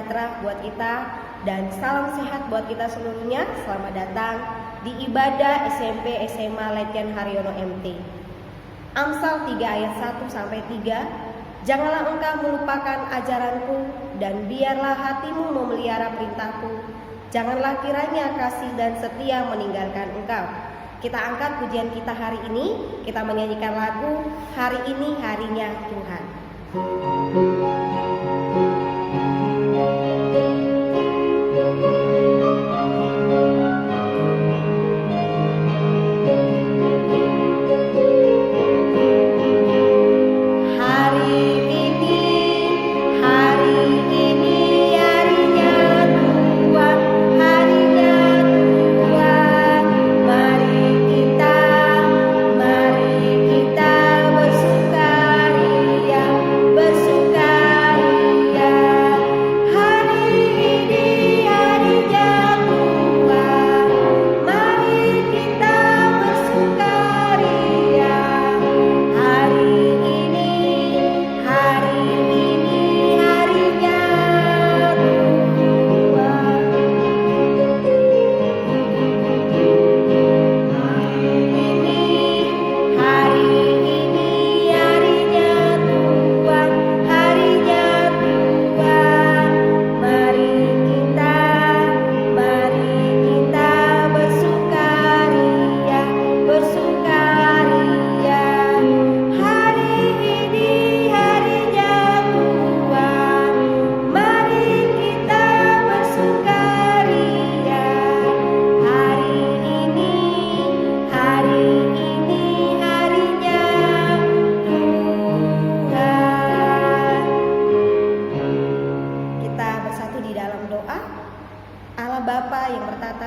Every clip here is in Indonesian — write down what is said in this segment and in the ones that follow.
sejahtera buat kita dan salam sehat buat kita seluruhnya. Selamat datang di ibadah SMP SMA Letian Haryono MT. Amsal 3 ayat 1-3. Janganlah engkau melupakan ajaranku dan biarlah hatimu memelihara perintahku. Janganlah kiranya kasih dan setia meninggalkan engkau. Kita angkat pujian kita hari ini. Kita menyanyikan lagu Hari Ini Harinya Tuhan.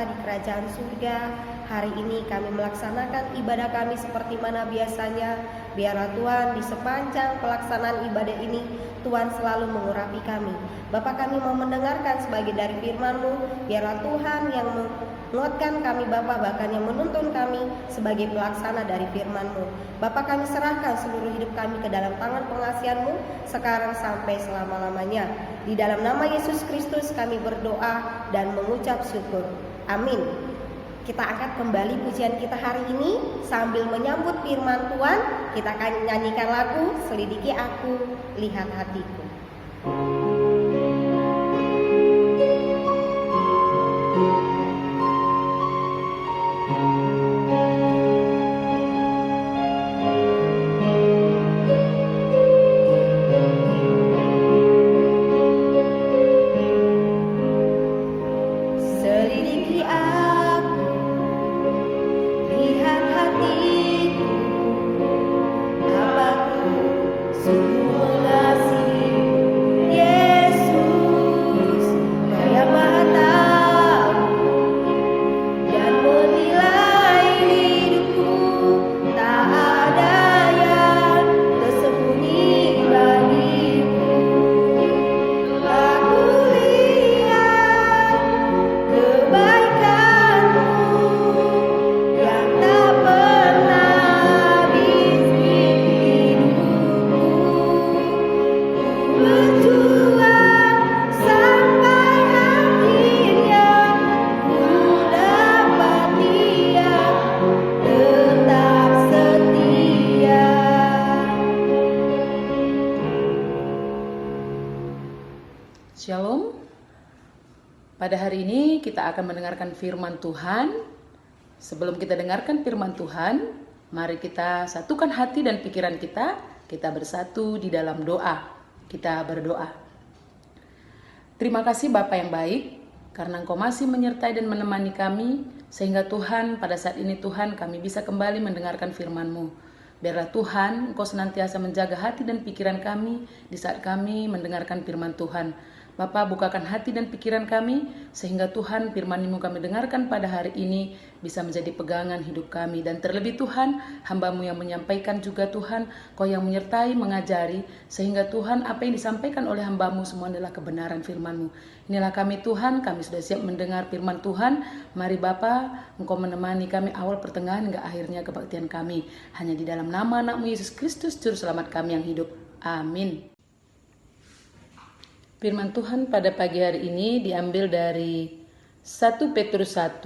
Kerajaan surga, hari ini kami melaksanakan ibadah kami seperti mana biasanya. Biarlah Tuhan di sepanjang pelaksanaan ibadah ini Tuhan selalu mengurapi kami. Bapa, kami mau mendengarkan sebagai dari firman-Mu. Biarlah Tuhan yang menguatkan kami Bapa, bahkan yang menuntun kami sebagai pelaksana dari firman-Mu. Bapa, kami serahkan seluruh hidup kami ke dalam tangan pengasihan-Mu sekarang sampai selama-lamanya. Di dalam nama Yesus Kristus kami berdoa dan mengucap syukur. Amin. Kita angkat kembali pujian kita hari ini sambil menyambut firman Tuhan. Kita akan nyanyikan lagu Selidiki Aku, Lihat Hatiku. Shalom. Pada hari ini kita akan mendengarkan firman Tuhan. Sebelum kita dengarkan firman Tuhan, mari kita satukan hati dan pikiran kita. Kita bersatu di dalam doa. Kita berdoa. Terima kasih Bapa yang baik, karena Engkau masih menyertai dan menemani kami, sehingga Tuhan pada saat ini Tuhan kami bisa kembali mendengarkan firman-Mu. Biarlah Tuhan Engkau senantiasa menjaga hati dan pikiran kami di saat kami mendengarkan firman Tuhan. Bapa, bukakan hati dan pikiran kami, sehingga Tuhan firman-Mu kami dengarkan pada hari ini bisa menjadi pegangan hidup kami. Dan terlebih Tuhan, hamba-Mu yang menyampaikan juga Tuhan, Kau yang menyertai, mengajari, sehingga Tuhan apa yang disampaikan oleh hamba-Mu semua adalah kebenaran firman-Mu. Inilah kami Tuhan, kami sudah siap mendengar firman Tuhan. Mari Bapa, Engkau menemani kami awal pertengahan hingga akhirnya kebaktian kami. Hanya di dalam nama anak-Mu Yesus Kristus, Juru Selamat kami yang hidup. Amin. Firman Tuhan pada pagi hari ini diambil dari 1 Petrus 1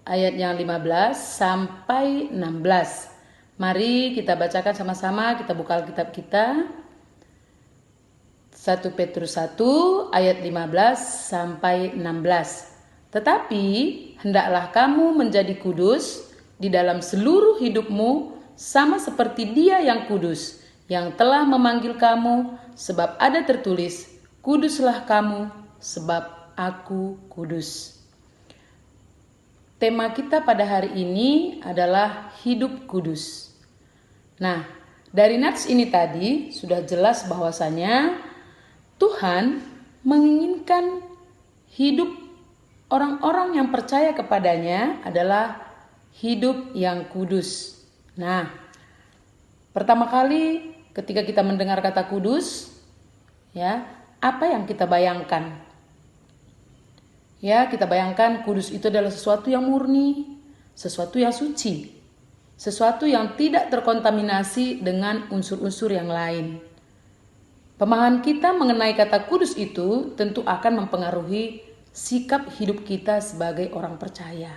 ayat yang 15 sampai 16. Mari kita bacakan sama-sama, kita buka Alkitab kita. 1 Petrus 1 ayat 15 sampai 16. Tetapi hendaklah kamu menjadi kudus di dalam seluruh hidupmu, sama seperti Dia yang kudus, yang telah memanggil kamu, sebab ada tertulis, kuduslah kamu, sebab aku kudus. Tema kita pada hari ini adalah hidup kudus. Nah, dari nats ini tadi sudah jelas bahwasanya Tuhan menginginkan hidup orang-orang yang percaya kepadanya adalah hidup yang kudus. Nah, pertama kali ketika kita mendengar kata kudus, ya, apa yang kita bayangkan? Ya, kita bayangkan kudus itu adalah sesuatu yang murni, sesuatu yang suci, sesuatu yang tidak terkontaminasi dengan unsur-unsur yang lain. Pemahaman kita mengenai kata kudus itu tentu akan mempengaruhi sikap hidup kita sebagai orang percaya.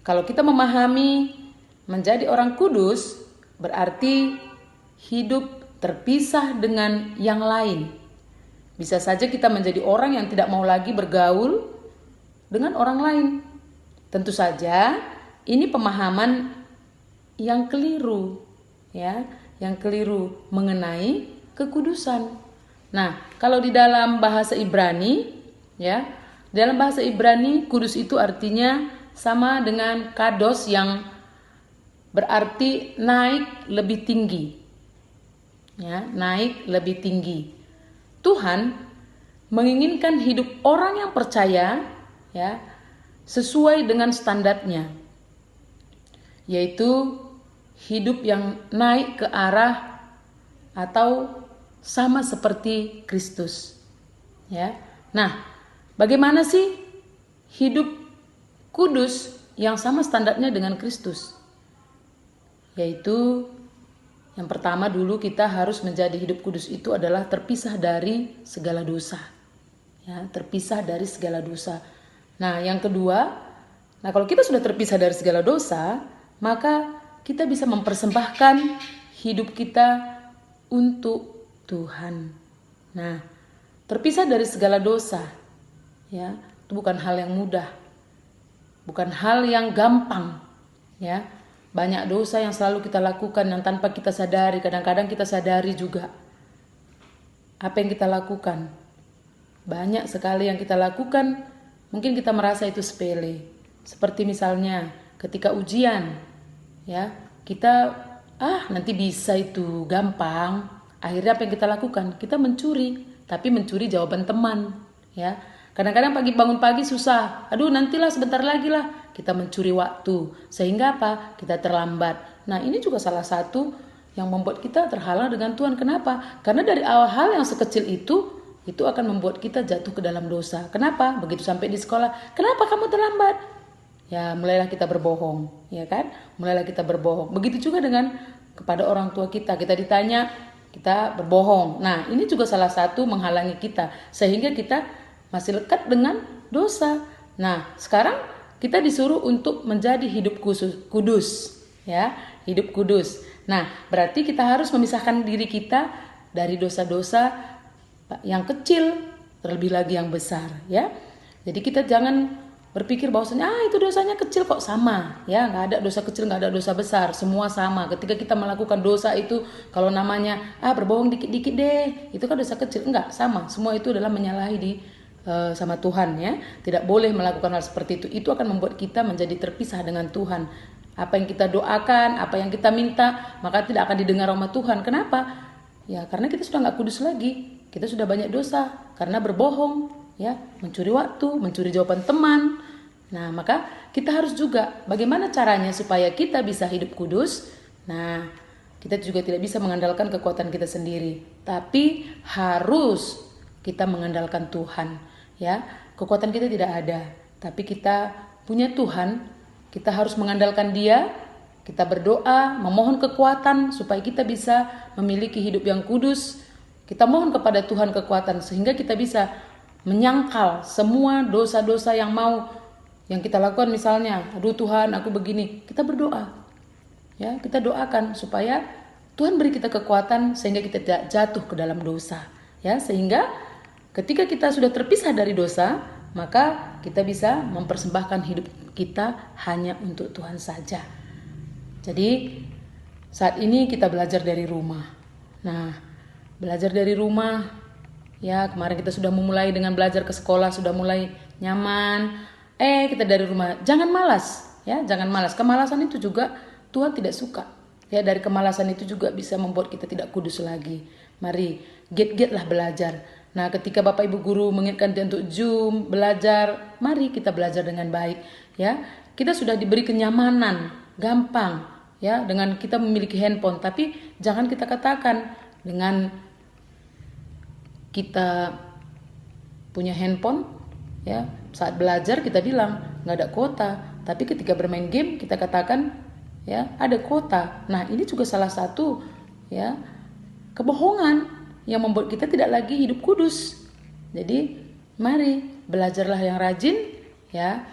Kalau kita memahami menjadi orang kudus, berarti hidup terpisah dengan yang lain. Bisa saja kita menjadi orang yang tidak mau lagi bergaul dengan orang lain. Tentu saja ini pemahaman yang keliru, ya, yang keliru mengenai kekudusan. Nah, kalau di dalam bahasa Ibrani, ya, dalam bahasa Ibrani kudus itu artinya sama dengan kados yang berarti naik lebih tinggi. Ya, naik lebih tinggi. Tuhan menginginkan hidup orang yang percaya, ya, sesuai dengan standarnya, yaitu hidup yang naik ke arah atau sama seperti Kristus. Ya. Nah, bagaimana sih hidup kudus yang sama standarnya dengan Kristus? Yaitu yang pertama dulu kita harus menjadi hidup kudus itu adalah terpisah dari segala dosa. Ya, terpisah dari segala dosa. Nah, yang kedua, kalau kita sudah terpisah dari segala dosa, maka kita bisa mempersembahkan hidup kita untuk Tuhan. Nah, terpisah dari segala dosa, ya, itu bukan hal yang mudah. Bukan hal yang gampang, ya. Banyak dosa yang selalu kita lakukan yang tanpa kita sadari. Kadang-kadang kita sadari juga apa yang kita lakukan. Banyak sekali yang kita lakukan, mungkin kita merasa itu sepele. Seperti misalnya ketika ujian, ya, kita nanti bisa itu gampang. Akhirnya apa yang kita lakukan? Kita mencuri, tapi mencuri jawaban teman, ya. Kadang-kadang bangun pagi susah. Aduh, nantilah sebentar lagi lah. Kita mencuri waktu. Sehingga apa? Kita terlambat. Nah, ini juga salah satu yang membuat kita terhalang dengan Tuhan. Kenapa? Karena dari awal hal yang sekecil itu akan membuat kita jatuh ke dalam dosa. Kenapa? Begitu sampai di sekolah, kenapa kamu terlambat? Ya, mulailah kita berbohong, ya kan? Mulailah kita berbohong. Begitu juga dengan kepada orang tua kita. Kita ditanya, kita berbohong. Nah, ini juga salah satu menghalangi kita. Sehingga kita masih lekat dengan dosa. Nah, sekarang kita disuruh untuk menjadi hidup kudus, ya, hidup kudus. Nah, berarti kita harus memisahkan diri kita dari dosa-dosa yang kecil, terlebih lagi yang besar, ya. Jadi kita jangan berpikir bahwasanya itu dosanya kecil kok, sama, ya, nggak ada dosa kecil, nggak ada dosa besar, semua sama. Ketika kita melakukan dosa itu, kalau namanya berbohong dikit-dikit deh, itu kan dosa kecil, enggak, sama. Semua itu adalah menyalahi sama Tuhan, ya. Tidak boleh melakukan hal seperti itu. Itu akan membuat kita menjadi terpisah dengan Tuhan. Apa yang kita doakan, apa yang kita minta, maka tidak akan didengar sama Tuhan. Kenapa? Ya, karena kita sudah nggak kudus lagi. Kita sudah banyak dosa karena berbohong, ya, mencuri waktu, mencuri jawaban teman. Nah, maka kita harus juga bagaimana caranya supaya kita bisa hidup kudus. Nah, kita juga tidak bisa mengandalkan kekuatan kita sendiri, tapi harus kita mengandalkan Tuhan. Ya, kekuatan kita tidak ada, tapi kita punya Tuhan. Kita harus mengandalkan Dia. Kita berdoa, memohon kekuatan supaya kita bisa memiliki hidup yang kudus, Kita mohon kepada Tuhan kekuatan sehingga kita bisa menyangkal semua dosa-dosa yang kita lakukan. Misalnya, aduh Tuhan aku begini, kita berdoa. Ya, kita doakan supaya Tuhan beri kita kekuatan sehingga kita tidak jatuh ke dalam dosa. Ya, sehingga ketika kita sudah terpisah dari dosa, maka kita bisa mempersembahkan hidup kita hanya untuk Tuhan saja. Jadi saat ini kita belajar dari rumah. Nah, belajar dari rumah, ya kemarin kita sudah memulai dengan belajar ke sekolah, sudah mulai nyaman. Kita dari rumah, jangan malas, ya jangan malas. Kemalasan itu juga Tuhan tidak suka. Ya, dari kemalasan itu juga bisa membuat kita tidak kudus lagi. Mari giat-giatlah belajar. Nah, ketika Bapak Ibu guru mengingatkan dia untuk Zoom, belajar, mari kita belajar dengan baik. Ya, kita sudah diberi kenyamanan, gampang, ya, dengan kita memiliki handphone. Tapi jangan kita katakan dengan kita punya handphone, ya, saat belajar kita bilang nggak ada kuota. Tapi ketika bermain game kita katakan, ya, ada kuota. Nah, ini juga salah satu, ya, kebohongan yang membuat kita tidak lagi hidup kudus. Jadi mari belajarlah yang rajin, ya,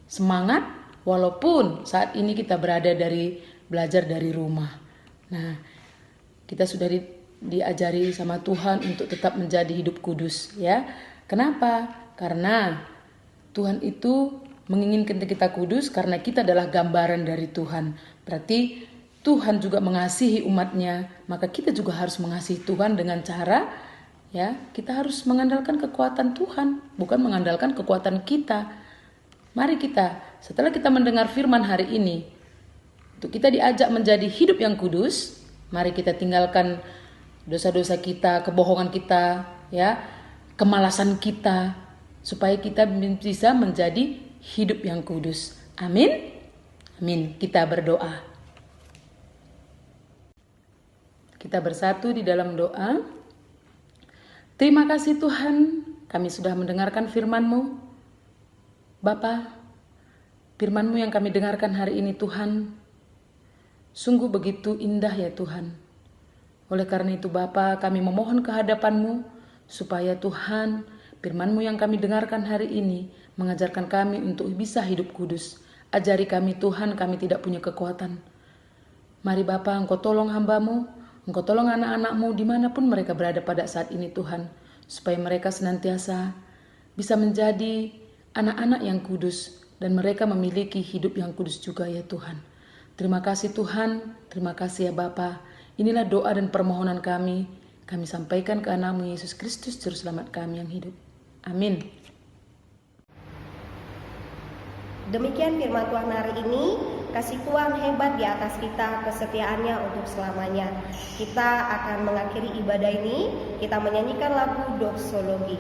semangat walaupun saat ini kita belajar dari rumah. Nah, kita sudah diajari sama Tuhan untuk tetap menjadi hidup kudus, ya. Kenapa? Karena Tuhan itu menginginkan kita kudus karena kita adalah gambaran dari Tuhan. Berarti Tuhan juga mengasihi umatnya, maka kita juga harus mengasihi Tuhan dengan cara, ya, kita harus mengandalkan kekuatan Tuhan, bukan mengandalkan kekuatan kita. Mari kita, setelah kita mendengar firman hari ini, untuk kita diajak menjadi hidup yang kudus, mari kita tinggalkan dosa-dosa kita, kebohongan kita, ya, kemalasan kita, supaya kita bisa menjadi hidup yang kudus. Amin. Amin. Kita berdoa. Kita bersatu di dalam doa. Terima kasih Tuhan, kami sudah mendengarkan firman-Mu. Bapa, firman-Mu yang kami dengarkan hari ini Tuhan, sungguh begitu indah ya Tuhan. Oleh karena itu Bapa, kami memohon kehadapan-Mu, supaya Tuhan, firman-Mu yang kami dengarkan hari ini, mengajarkan kami untuk bisa hidup kudus. Ajari kami Tuhan, kami tidak punya kekuatan. Mari Bapa, Engkau tolong hamba-Mu, Engkau tolong anak-anak-Mu dimanapun mereka berada pada saat ini Tuhan, supaya mereka senantiasa bisa menjadi anak-anak yang kudus dan mereka memiliki hidup yang kudus juga ya Tuhan. Terima kasih Tuhan, terima kasih ya Bapa. Inilah doa dan permohonan kami sampaikan ke anak-Mu Yesus Kristus Juru Selamat kami yang hidup. Amin. Demikian firman Tuhan hari ini. Kasih Tuhan hebat di atas kita, kesetiaannya untuk selamanya. Kita akan mengakhiri ibadah ini, kita menyanyikan lagu doksologi.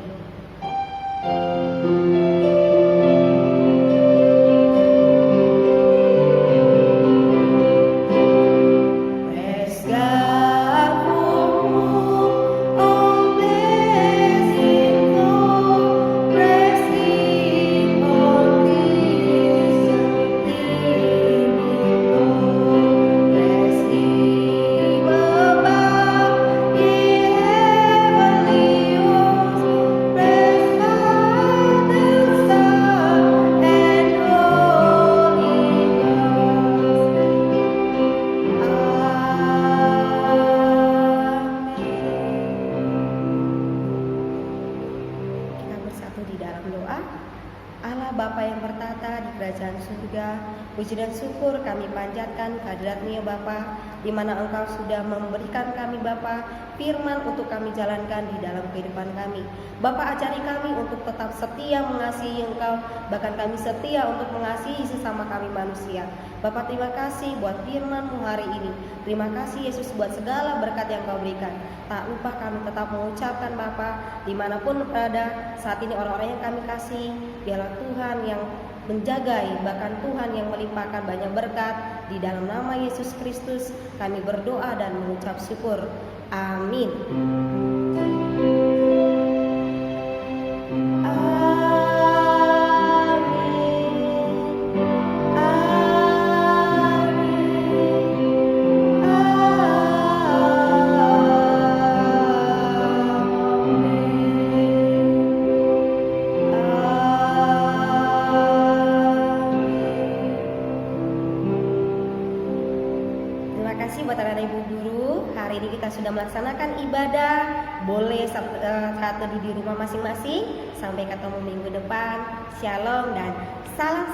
Puji dan syukur kami panjatkan kehadirat-Mu ya Bapa, di mana Engkau sudah memberikan kami Bapa firman untuk kami jalankan di dalam kehidupan kami. Bapa, ajari kami untuk tetap setia mengasihi Engkau, bahkan kami setia untuk mengasihi sesama kami manusia. Bapa, terima kasih buat firman-Mu hari ini. Terima kasih Yesus buat segala berkat yang Kau berikan. Tak lupa kami tetap mengucapkan Bapa, dimanapun berada saat ini orang-orang yang kami kasih, biarlah Tuhan yang menjagai, bahkan Tuhan yang melimpahkan banyak berkat. Di dalam nama Yesus Kristus kami berdoa dan mengucap syukur. Amin. hari ini kita sudah melaksanakan ibadah. Boleh saat teduh di rumah masing-masing. Sampai ketemu minggu depan. Shalom dan salam